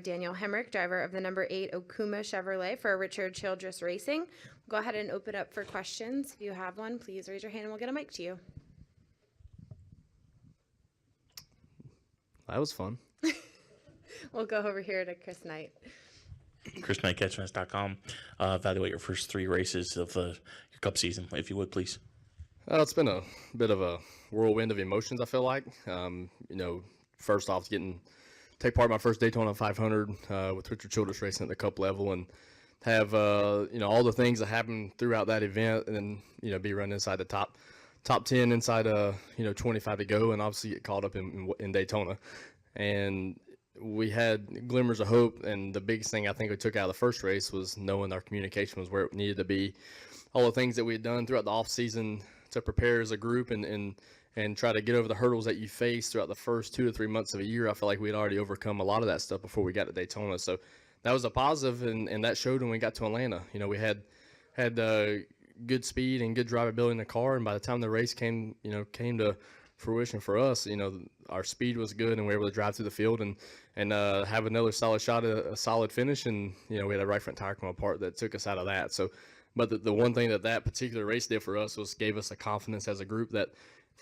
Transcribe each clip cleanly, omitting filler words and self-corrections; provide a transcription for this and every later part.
Daniel Hemric, driver of the number 8 Okuma Chevrolet for Richard Childress Racing. Go ahead and open up for questions. If you have one, please raise your hand and we'll get a mic to you. That was fun. We'll go over here to Chris Knight. Chris Knight, catchfence.com. Evaluate your first 3 races of your Cup season, if you would, please. It's been a bit of a whirlwind of emotions, I feel like. First off, take part in my first Daytona 500 with Richard Childress Racing at the Cup level, and have all the things that happened throughout that event, and then be running inside the top 10 inside 25 to go, and obviously get caught up in Daytona. And we had glimmers of hope, and the biggest thing I think we took out of the first race was knowing our communication was where it needed to be. All the things that we had done throughout the off season to prepare as a group and try to get over the hurdles that you face throughout the first 2 to 3 months of a year. I feel like we had already overcome a lot of that stuff before we got to Daytona. So that was a positive, and that showed when we got to Atlanta. We had good speed and good drivability in the car, and by the time the race came to fruition for us, our speed was good, and we were able to drive through the field and have another solid shot at a solid finish. And we had a right front tire come apart that took us out of that. So, but the one thing that particular race did for us was gave us a confidence as a group that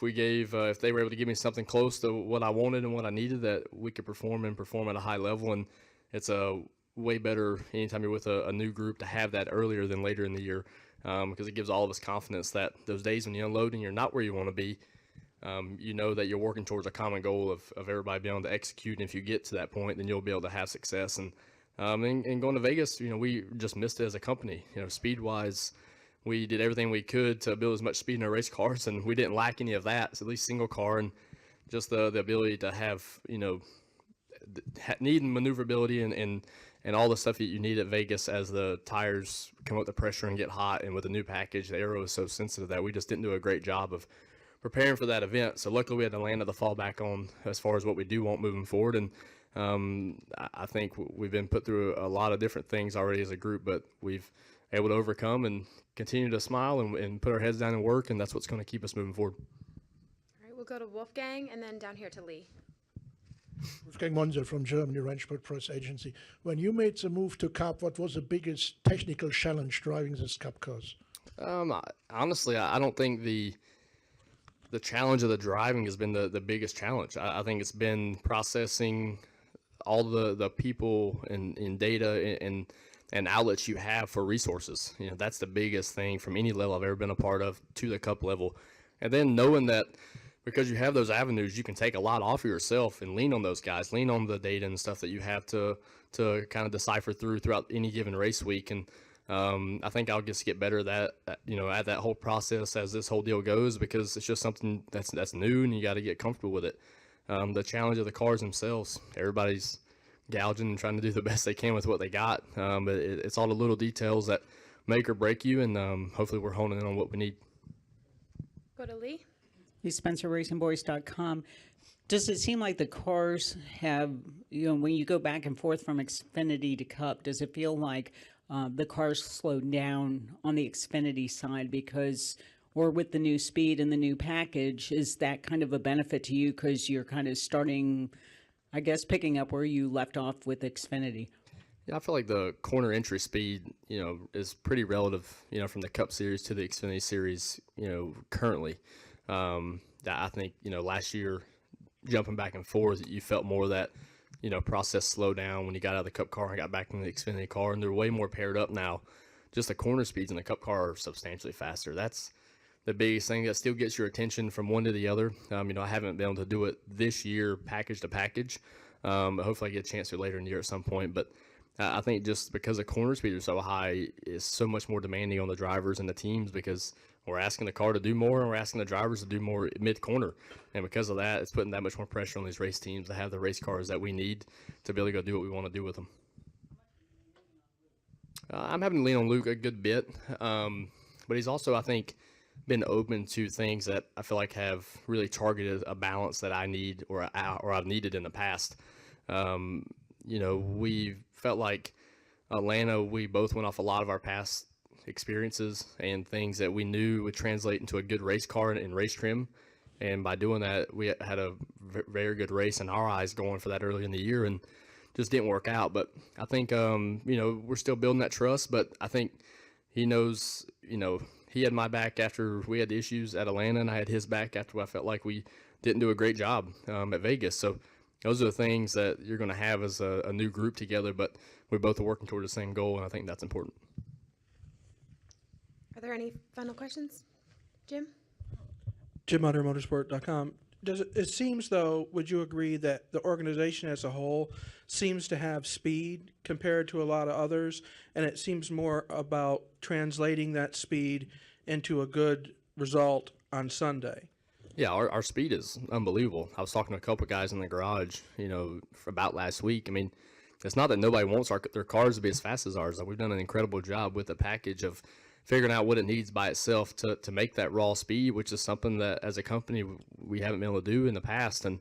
if they were able to give me something close to what I wanted and what I needed, that we could perform at a high level. And it's a way better anytime you're with a new group to have that earlier than later in the year, because it gives all of us confidence that those days when you unload and you're not where you want to be, that you're working towards a common goal of everybody being able to execute. And if you get to that point, then you'll be able to have success. And going to Vegas, we just missed it as a company. Speed wise, we did everything we could to build as much speed in our race cars, and we didn't lack any of that. So at least single car, and just the ability to have need maneuverability and all the stuff that you need at Vegas as the tires come up the pressure and get hot. And with the new package, the aero is so sensitive that we just didn't do a great job of preparing for that event. So luckily we had Atlanta to fall back on as far as what we do want moving forward. And I think we've been put through a lot of different things already as a group, but we've able to overcome and continue to smile and put our heads down and work, and that's what's going to keep us moving forward. All right, we'll go to Wolfgang and then down here to Lee. Wolfgang Monzer from Germany, Rennsport Press Agency. When you made the move to Cup, what was the biggest technical challenge driving this Cup cars? Honestly, I don't think the challenge of the driving has been the biggest challenge. I think it's been processing all the people and data and outlets you have for resources. That's the biggest thing from any level I've ever been a part of to the Cup level. And then knowing that because you have those avenues, you can take a lot off of yourself and lean on those guys, lean on the data and stuff that you have to kind of decipher throughout any given race week. And I think I'll just get better at that, at that whole process as this whole deal goes, because it's just something that's new and you got to get comfortable with it. The challenge of the cars themselves, everybody's gouging and trying to do the best they can with what they got. But it's all the little details that make or break you, and hopefully we're honing in on what we need. Go to Lee. SpencerRacingBoys.com. Does it seem like the cars have, when you go back and forth from Xfinity to Cup, does it feel like the cars slowed down on the Xfinity side or with the new speed and the new package? Is that kind of a benefit to you because you're kind of starting, I guess, picking up where you left off with Xfinity? Yeah, I feel like the corner entry speed, is pretty relative, from the Cup Series to the Xfinity Series, currently. I think, last year, jumping back and forth, you felt more of that, process slow down when you got out of the Cup car and got back in the Xfinity car, and they're way more paired up now. Just the corner speeds in the Cup car are substantially faster. That's the biggest thing that still gets your attention from one to the other. I haven't been able to do it this year, package to package. Hopefully I get a chance to later in the year at some point. But I think just because the corner speeds are so high, it's so much more demanding on the drivers and the teams, because we're asking the car to do more and we're asking the drivers to do more mid-corner. And because of that, it's putting that much more pressure on these race teams to have the race cars that we need to be able to go do what we want to do with them. I'm having to lean on Luke a good bit, but he's also, I think, been open to things that I feel like have really targeted a balance that I need or I've needed in the past. We felt like Atlanta, we both went off a lot of our past experiences and things that we knew would translate into a good race car and race trim. And by doing that, we had a very good race in our eyes going for that early in the year. And just didn't work out. But I think, we're still building that trust, but I think he knows, he had my back after we had the issues at Atlanta, and I had his back after I felt like we didn't do a great job at Vegas. So those are the things that you're going to have as a new group together, but we both are working toward the same goal, and I think that's important. Are there any final questions? Jim? JimHunterMotorsport.com. It seems, though, would you agree that the organization as a whole seems to have speed compared to a lot of others, and it seems more about translating that speed into a good result on Sunday? Yeah, our speed is unbelievable. I was talking to a couple of guys in the garage, for about last week. I mean, it's not that nobody wants their cars to be as fast as ours. Like, we've done an incredible job with the package of figuring out what it needs by itself to make that raw speed, which is something that as a company we haven't been able to do in the past. And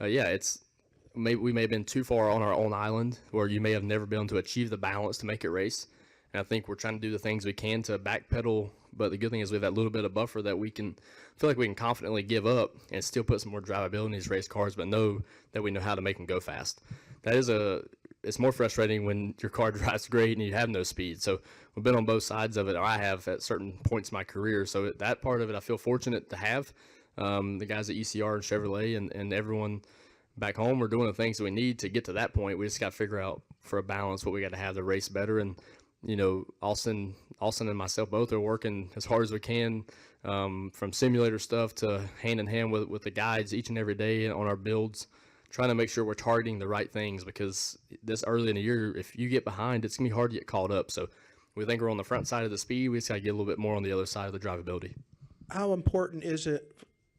we may have been too far on our own island, where you may have never been able to achieve the balance to make it race. And I think we're trying to do the things we can to backpedal. But the good thing is we have that little bit of buffer that we can feel like we can confidently give up and still put some more drivability in these race cars, but know that we know how to make them go fast. It's more frustrating when your car drives great and you have no speed. So we've been on both sides of it, or I have at certain points in my career. So that part of it, I feel fortunate to have. The guys at ECR and Chevrolet and everyone back home are doing the things that we need to get to that point. We just got to figure out for a balance what we got to have to race better. And, Austin and myself both are working as hard as we can, from simulator stuff to hand in hand with the guides each and every day on our builds, trying to make sure we're targeting the right things, because this early in the year, if you get behind, it's going to be hard to get caught up. So we think we're on the front side of the speed. We just got to get a little bit more on the other side of the drivability. How important is it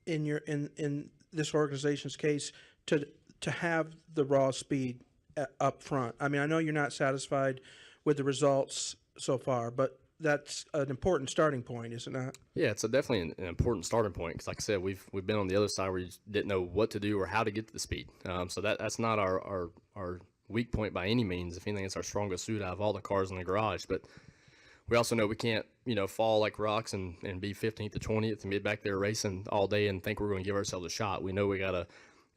in this organization's case to have the raw speed up front? I mean, I know you're not satisfied with the results so far, but that's an important starting point, is it not? Yeah, it's definitely an important starting point, because like I said, we've been on the other side where you just didn't know what to do or how to get to the speed. So that's not our weak point by any means. If anything, it's our strongest suit out of all the cars in the garage. But we also know we can't, fall like rocks and be 15th to 20th and be back there racing all day and think we're going to give ourselves a shot. We know we got to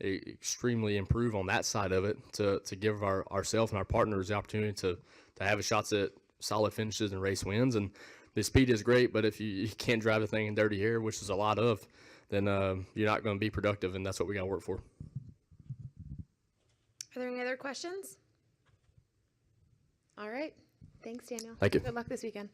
extremely improve on that side of it to give ourselves and our partners the opportunity to have a shots at solid finishes and race wins. And the speed is great, but if you can't drive the thing in dirty air, which is a lot of, then you're not going to be productive, and that's what we got to work for. Are there any other questions? All right. Thanks, Daniel. Thank you. Good luck this weekend.